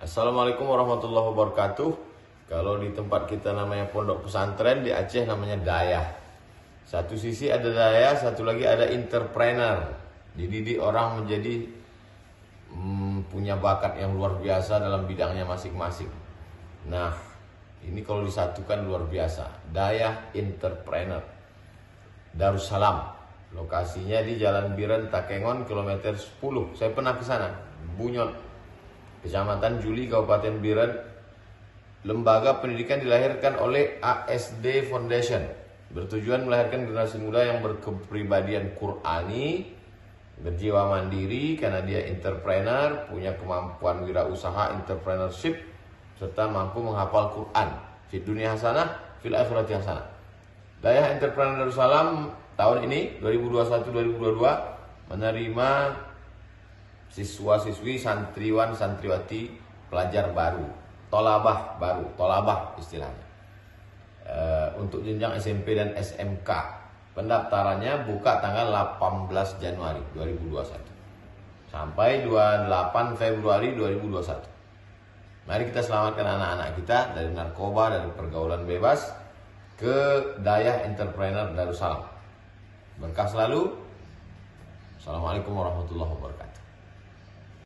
Assalamualaikum warahmatullahi wabarakatuh. Kalau di tempat kita namanya pondok pesantren, di Aceh namanya dayah. Satu sisi ada dayah, satu lagi ada entrepreneur. Dididik orang menjadi punya bakat yang luar biasa dalam bidangnya masing-masing. Nah, ini kalau disatukan luar biasa. Dayah entrepreneur Darussalam. Lokasinya di Jalan Biren Takengon kilometer 10. Saya pernah ke sana, Bunyon, Kecamatan Juli, Kabupaten Biren. Lembaga pendidikan dilahirkan oleh ASD Foundation, bertujuan melahirkan generasi muda yang berkepribadian Qur'ani, berjiwa mandiri karena dia entrepreneur, punya kemampuan wirausaha, entrepreneurship, serta mampu menghafal Quran. Fi dunia hasanah, fil akhirati hasanah. Dayah Entrepreneur Darussalam tahun ini 2021-2022 menerima siswa-siswi, santriwan, santriwati, pelajar baru, tolabah istilahnya, untuk jenjang SMP dan SMK. Pendaftarannya buka tanggal 18 Januari 2021 sampai 28 Februari 2021. Mari kita selamatkan anak-anak kita dari narkoba, dari pergaulan bebas, ke Dayah Entrepreneur Darussalam. Berkah selalu. Assalamualaikum warahmatullahi wabarakatuh.